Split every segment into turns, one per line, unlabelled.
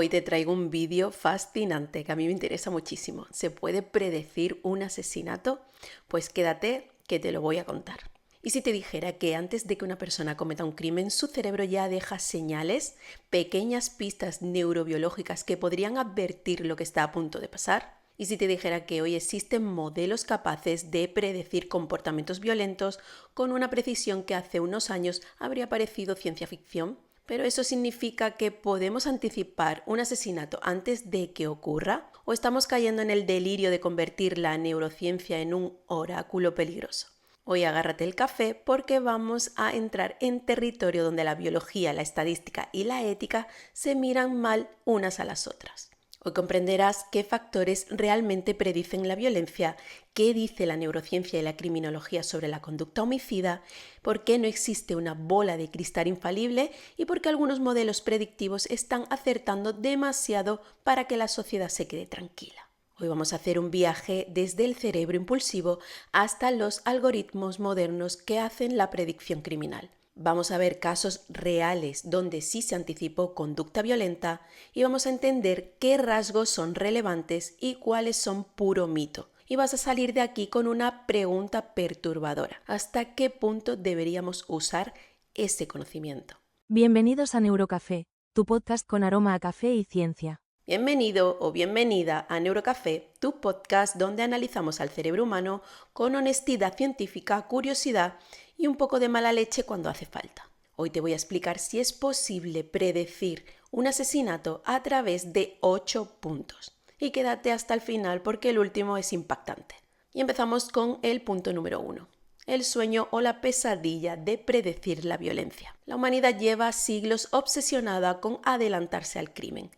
Hoy te traigo un vídeo fascinante que a mí me interesa muchísimo. ¿Se puede predecir un asesinato? Pues quédate que te lo voy a contar. ¿Y si te dijera que antes de que una persona cometa un crimen, su cerebro ya deja señales, pequeñas pistas neurobiológicas que podrían advertir lo que está a punto de pasar? ¿Y si te dijera que hoy existen modelos capaces de predecir comportamientos violentos con una precisión que hace unos años habría parecido ciencia ficción? ¿Pero eso significa que podemos anticipar un asesinato antes de que ocurra? ¿O estamos cayendo en el delirio de convertir la neurociencia en un oráculo peligroso? Hoy agárrate el café porque vamos a entrar en territorio donde la biología, la estadística y la ética se miran mal unas a las otras. Hoy comprenderás qué factores realmente predicen la violencia, qué dice la neurociencia y la criminología sobre la conducta homicida, por qué no existe una bola de cristal infalible y por qué algunos modelos predictivos están acertando demasiado para que la sociedad se quede tranquila. Hoy vamos a hacer un viaje desde el cerebro impulsivo hasta los algoritmos modernos que hacen la predicción criminal. Vamos a ver casos reales donde sí se anticipó conducta violenta y vamos a entender qué rasgos son relevantes y cuáles son puro mito. Y vas a salir de aquí con una pregunta perturbadora. ¿Hasta qué punto deberíamos usar ese conocimiento?
Bienvenidos a Neurocafé, tu podcast con aroma a café y ciencia.
Bienvenido o bienvenida a Neurocafé, tu podcast donde analizamos al cerebro humano con honestidad científica, curiosidad y un poco de mala leche cuando hace falta. Hoy te voy a explicar si es posible predecir un asesinato a través de 8 puntos. Y quédate hasta el final porque el último es impactante. Y empezamos con el punto número 1. El sueño o la pesadilla de predecir la violencia. La humanidad lleva siglos obsesionada con adelantarse al crimen,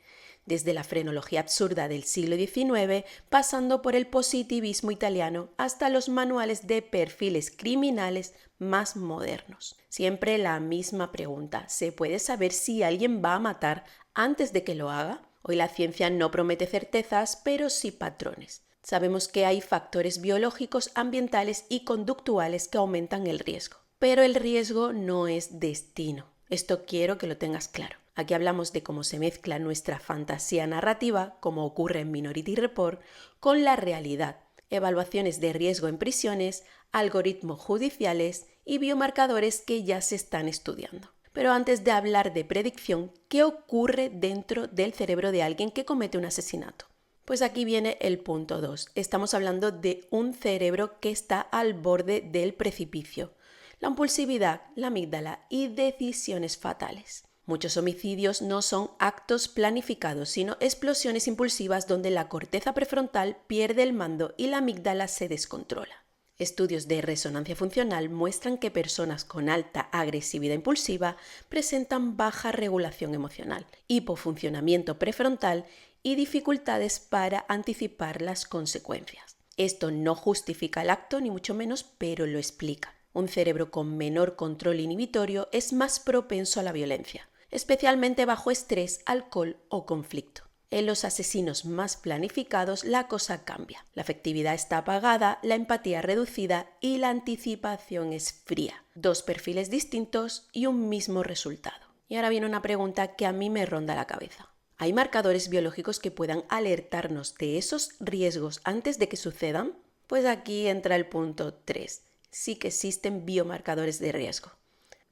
desde la frenología absurda del siglo XIX, pasando por el positivismo italiano hasta los manuales de perfiles criminales más modernos. Siempre la misma pregunta: ¿se puede saber si alguien va a matar antes de que lo haga? Hoy la ciencia no promete certezas, pero sí patrones. Sabemos que hay factores biológicos, ambientales y conductuales que aumentan el riesgo. Pero el riesgo no es destino. Esto quiero que lo tengas claro. Aquí hablamos de cómo se mezcla nuestra fantasía narrativa, como ocurre en Minority Report, con la realidad. Evaluaciones de riesgo en prisiones, algoritmos judiciales y biomarcadores que ya se están estudiando. Pero antes de hablar de predicción, ¿qué ocurre dentro del cerebro de alguien que comete un asesinato? Pues aquí viene el punto 2. Estamos hablando de un cerebro que está al borde del precipicio. La impulsividad, la amígdala y decisiones fatales. Muchos homicidios no son actos planificados, sino explosiones impulsivas donde la corteza prefrontal pierde el mando y la amígdala se descontrola. Estudios de resonancia funcional muestran que personas con alta agresividad impulsiva presentan baja regulación emocional, hipofuncionamiento prefrontal y dificultades para anticipar las consecuencias. Esto no justifica el acto ni mucho menos, pero lo explica. Un cerebro con menor control inhibitorio es más propenso a la violencia, especialmente bajo estrés, alcohol o conflicto. En los asesinos más planificados la cosa cambia. La afectividad está apagada, la empatía reducida y la anticipación es fría. Dos perfiles distintos y un mismo resultado. Y ahora viene una pregunta que a mí me ronda la cabeza. ¿Hay marcadores biológicos que puedan alertarnos de esos riesgos antes de que sucedan? Pues aquí entra el punto 3. Sí que existen biomarcadores de riesgo.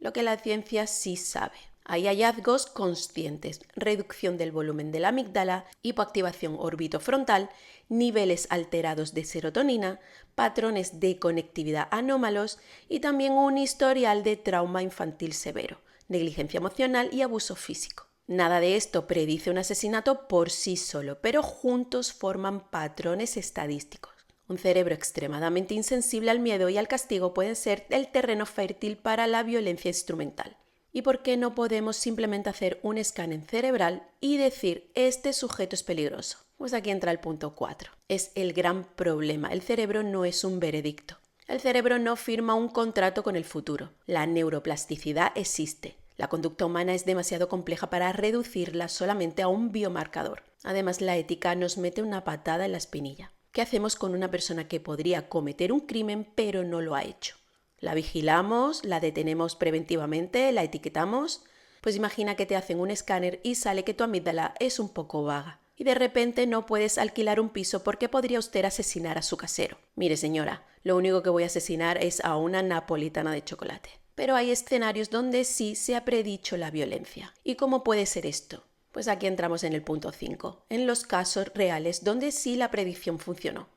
Lo que la ciencia sí sabe. Hay hallazgos conscientes: reducción del volumen de la amígdala, hipoactivación orbitofrontal, niveles alterados de serotonina, patrones de conectividad anómalos y también un historial de trauma infantil severo, negligencia emocional y abuso físico. Nada de esto predice un asesinato por sí solo, pero juntos forman patrones estadísticos. Un cerebro extremadamente insensible al miedo y al castigo puede ser el terreno fértil para la violencia instrumental. ¿Y por qué no podemos simplemente hacer un escáner cerebral y decir: este sujeto es peligroso? Pues aquí entra el punto 4. Es el gran problema. El cerebro no es un veredicto. El cerebro no firma un contrato con el futuro. La neuroplasticidad existe. La conducta humana es demasiado compleja para reducirla solamente a un biomarcador. Además, la ética nos mete una patada en la espinilla. ¿Qué hacemos con una persona que podría cometer un crimen pero no lo ha hecho? ¿La vigilamos? ¿La detenemos preventivamente? ¿La etiquetamos? Pues imagina que te hacen un escáner y sale que tu amígdala es un poco vaga. Y de repente no puedes alquilar un piso porque podría usted asesinar a su casero. Mire señora, lo único que voy a asesinar es a una napolitana de chocolate. Pero hay escenarios donde sí se ha predicho la violencia. ¿Y cómo puede ser esto? Pues aquí entramos en el punto 5, en los casos reales donde sí la predicción funcionó.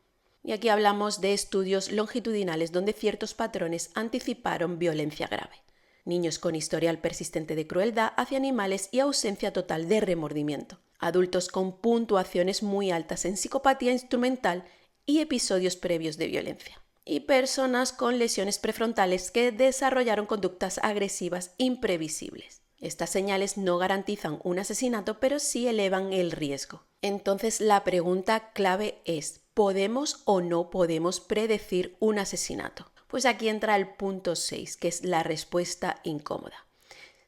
Y aquí hablamos de estudios longitudinales donde ciertos patrones anticiparon violencia grave. Niños con historial persistente de crueldad hacia animales y ausencia total de remordimiento. Adultos con puntuaciones muy altas en psicopatía instrumental y episodios previos de violencia. Y personas con lesiones prefrontales que desarrollaron conductas agresivas imprevisibles. Estas señales no garantizan un asesinato, pero sí elevan el riesgo. Entonces la pregunta clave es, ¿podemos o no podemos predecir un asesinato? Pues aquí entra el punto 6, que es la respuesta incómoda.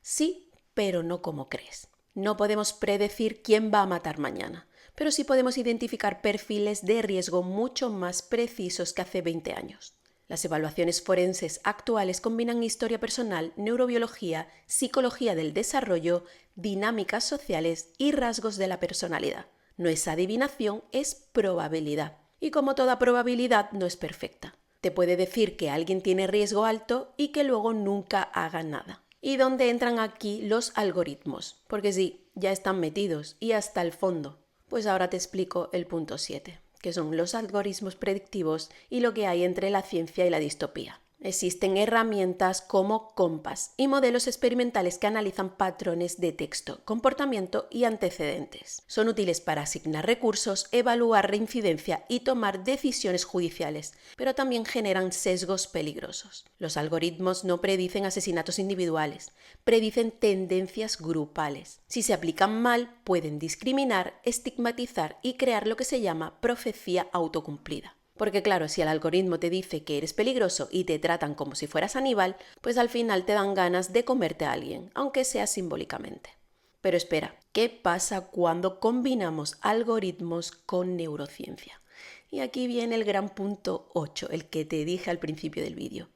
Sí, pero no como crees. No podemos predecir quién va a matar mañana, pero sí podemos identificar perfiles de riesgo mucho más precisos que hace 20 años. Las evaluaciones forenses actuales combinan historia personal, neurobiología, psicología del desarrollo, dinámicas sociales y rasgos de la personalidad. No es adivinación, es probabilidad. Y como toda probabilidad, no es perfecta. Te puede decir que alguien tiene riesgo alto y que luego nunca haga nada. ¿Y dónde entran aquí los algoritmos? Porque sí, ya están metidos y hasta el fondo. Pues ahora te explico el punto 7. Que son los algoritmos predictivos y lo que hay entre la ciencia y la distopía. Existen herramientas como Compass y modelos experimentales que analizan patrones de texto, comportamiento y antecedentes. Son útiles para asignar recursos, evaluar reincidencia y tomar decisiones judiciales, pero también generan sesgos peligrosos. Los algoritmos no predicen asesinatos individuales, predicen tendencias grupales. Si se aplican mal, pueden discriminar, estigmatizar y crear lo que se llama profecía autocumplida. Porque claro, si el algoritmo te dice que eres peligroso y te tratan como si fueras Aníbal, pues al final te dan ganas de comerte a alguien, aunque sea simbólicamente. Pero espera, ¿qué pasa cuando combinamos algoritmos con neurociencia? Y aquí viene el gran punto 8, el que te dije al principio del vídeo.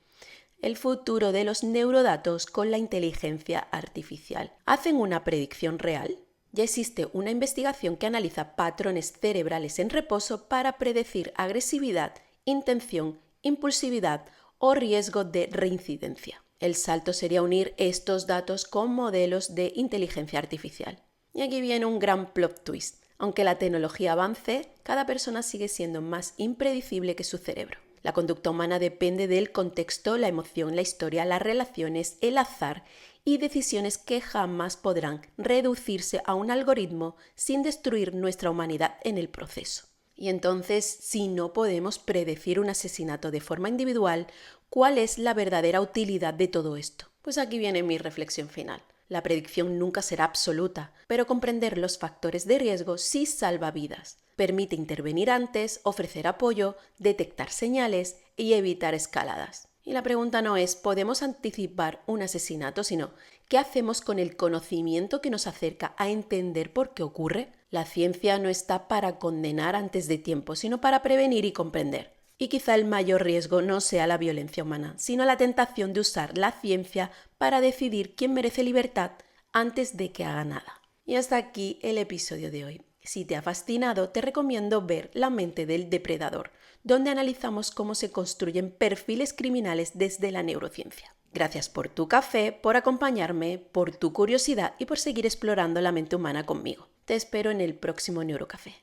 El futuro de los neurodatos con la inteligencia artificial. ¿Hacen una predicción real? Ya existe una investigación que analiza patrones cerebrales en reposo para predecir agresividad, intención, impulsividad o riesgo de reincidencia. El salto sería unir estos datos con modelos de inteligencia artificial. Y aquí viene un gran plot twist. Aunque la tecnología avance, cada persona sigue siendo más impredecible que su cerebro. La conducta humana depende del contexto, la emoción, la historia, las relaciones, el azar y decisiones que jamás podrán reducirse a un algoritmo sin destruir nuestra humanidad en el proceso. Y entonces, si no podemos predecir un asesinato de forma individual, ¿cuál es la verdadera utilidad de todo esto? Pues aquí viene mi reflexión final. La predicción nunca será absoluta, pero comprender los factores de riesgo sí salva vidas. Permite intervenir antes, ofrecer apoyo, detectar señales y evitar escaladas. Y la pregunta no es ¿podemos anticipar un asesinato?, sino ¿qué hacemos con el conocimiento que nos acerca a entender por qué ocurre? La ciencia no está para condenar antes de tiempo, sino para prevenir y comprender. Y quizá el mayor riesgo no sea la violencia humana, sino la tentación de usar la ciencia para decidir quién merece libertad antes de que haga nada. Y hasta aquí el episodio de hoy. Si te ha fascinado, te recomiendo ver La mente del depredador, donde analizamos cómo se construyen perfiles criminales desde la neurociencia. Gracias por tu café, por acompañarme, por tu curiosidad y por seguir explorando la mente humana conmigo. Te espero en el próximo Neurocafé.